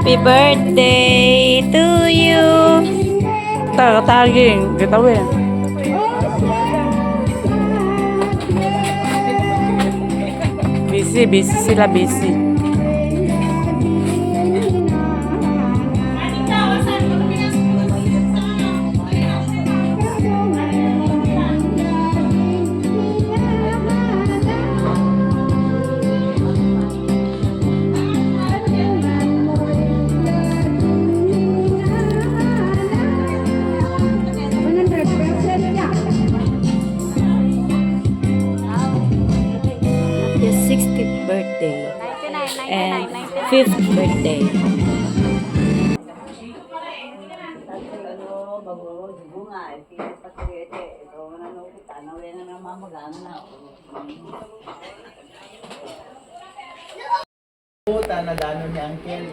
Happy birthday to you. Taging, gitawin. Busy sila, busy. His 60th birthday and 5th birthday. Tanadano ni Uncle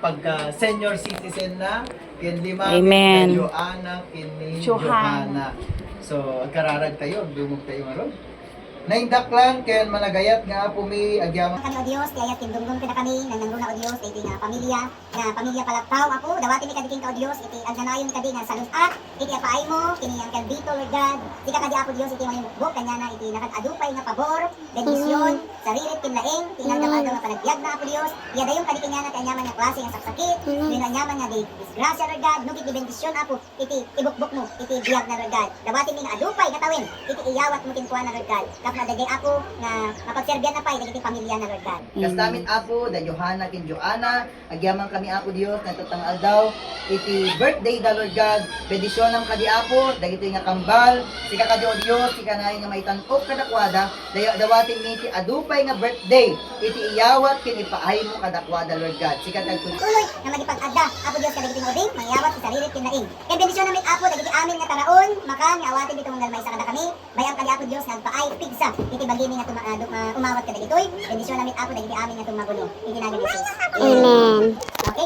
pagka senior citizen na kin lima Amen. kin Joanna kin ni Johanna. So agkararag tayo, dumog tayo maron. Naindak lang ken managayat nga po mi agyaman Kami o Dios, kaya tindungdung kita kami nang nangruna o Dios, iti nga pamilya palaktaw ako, dawati mi kadiking ka o Dios, iti agnanayon kadi nga salut-at, iti apaay mo, kini ang kandito Lord God, iti ka kadi ako Dios, iti may buk kanya na iti nakadupay nga pabor, bendisyon, sarilit kinlaing, tinagdamado nga panagbiag na ako Dios, iya dayon kadi kanya na kanyaman nga klase nga saksakit, kanyaman nga di disgrasya Lord God, nugit di bendisyon ako, iti ibukbuk mo, iti biag na Lord God, dawati mi nga adupay katawin, iti iyawat mo kinkuha na Lord God, nadagay ako na mapagserbyan na pa dagiti pamilya na Lord God. Kas namin apo da Johanna kin Joanna, agyaman kami apo Dios nga tatangal daw iti birthday da Lord God. Bendisyon ng kadi apo dagiti nga kambal, sika kadi o Dios, sika na nga maitan-op kadakwada, dawati mi iti adupay nga birthday, iti iyawat kin ipaay mo kadakwada Lord God. Sika tagtun Tuloy nga magipag-adda apo Dios kadagiti nguding, mangyawat sa sarili kin laing. Kay bendisyon namin apo dagiti amin nga taraon, maka nga awatin dito mong galmay sa kada kami, bayang kadi apo Dios nagpaay pigsa iti bagimi nga umawat ka dagitoy, bendisyon namin apo dagiti amin nga tumagulo. Iti namin Jesus. Amen. Okay.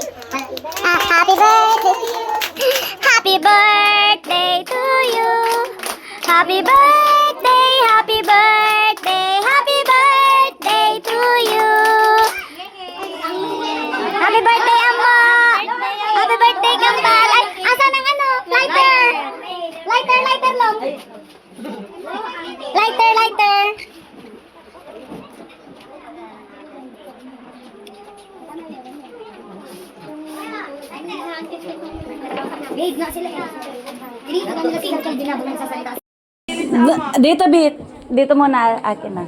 Happy birthday! Happy birthday to you! Happy birthday! Happy birthday! Happy birthday to you! Happy birthday, Amo! Happy birthday, Kambal! Ay, asan ang ano? Lighter! Lighter lang! Lighter! Babe, nga sila yan. Dito kami kasi binabang sa salita. Dito, Bit. Dito muna, akin na.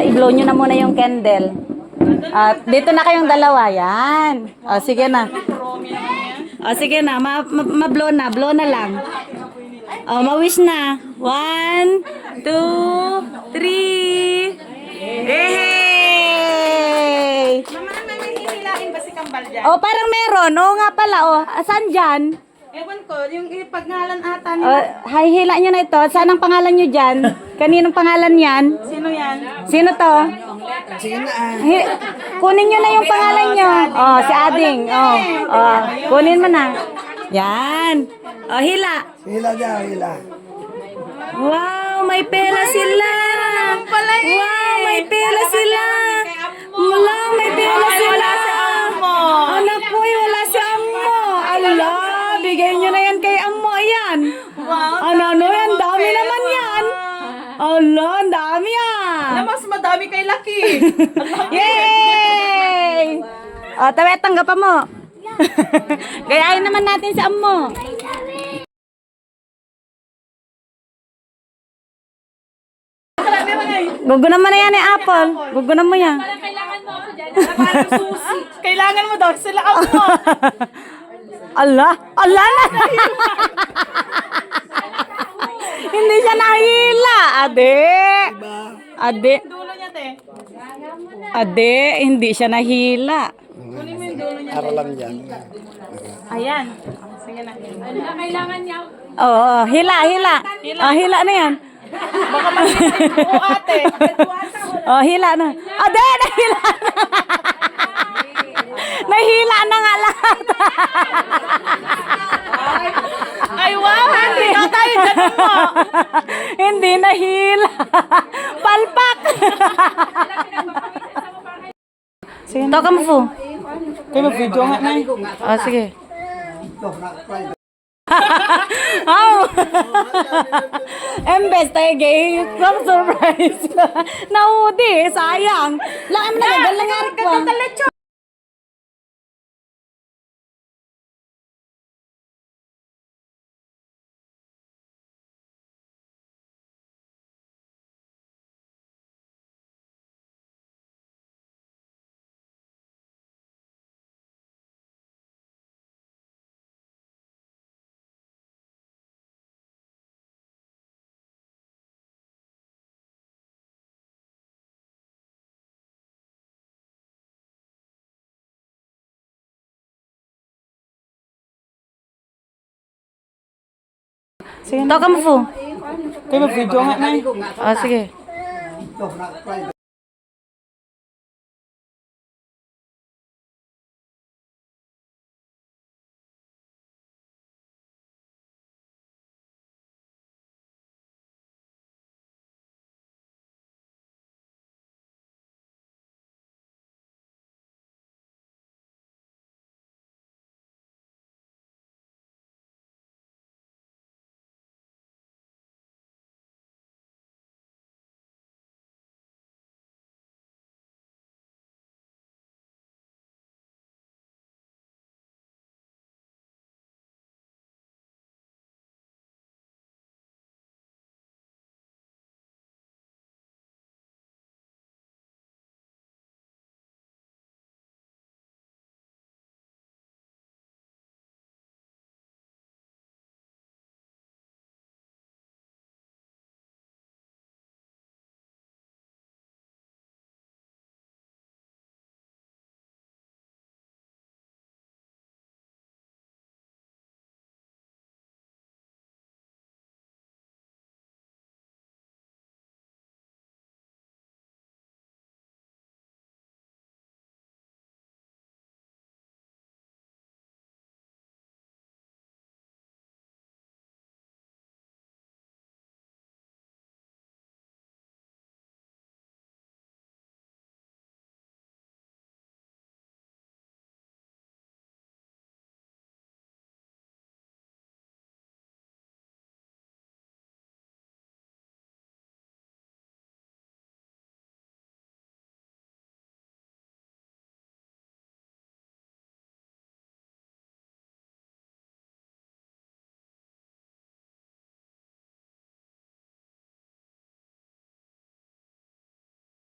I-blow nyo na muna yung candle. At dito na kayong dalawa. Yan. O, sige na. O, sige na. Ma-blow na. Blow na lang. O, ma-wish na. 1, 2, 3. Hey! Oh, parang meron. Oo nga pala. Oh, asan dyan? Ewan ko, yung pagngalan ata Oh, nila. hila nyo na ito. Saan ang pangalan nyo dyan? Kaninong pangalan yan? Sino yan? Sino to? Kunin nyo na yung pangalan nyo. Oh, si Ading. Oh, oh, kunin mo na. Yan. Oh, hila. Hila niya, hila. Wow, may pera sila. Wow, may pera sila. Wala, may pera sila. Anak po, wala si Ammo. Ala, bigay nyo na yan kay Ammo. Ayan. Ano, yan, dami naman yan. Ala, ang dami yan. Mas madami kay Lucky. Yay! O, tawet, tanggapan mo. Gayahin naman natin si Ammo. Gugunan mo na yan Apple. Gugunan mo yan. Kailangan mo daw sila ako. Allah! Allah na! Hindi siya nahila. Ade! Ade! Dulo niya, te. Ade, hindi siya nahila. Kunin mo yung dulo niya. Aralang yan. Ayan. Sige na. Kailangan niya. Oo, hila. Oh, hila na yan. Baka mag-isip ko, ate. Oh, hila na. Ade, nahila na. Nahila na nga lahat. Ay, wow. Hindi na tayo dyan mo. Hindi nahila. Palpak. Sige, toka mo po. Kayo mag-video nga na. Oh, sige. Oh! Embes tayo gay. Some surprise. Naudi, sayang. Lang mo nagagalangan ko. Sige, to ka mo po. Kayo mag-video nga na. Oh, sige.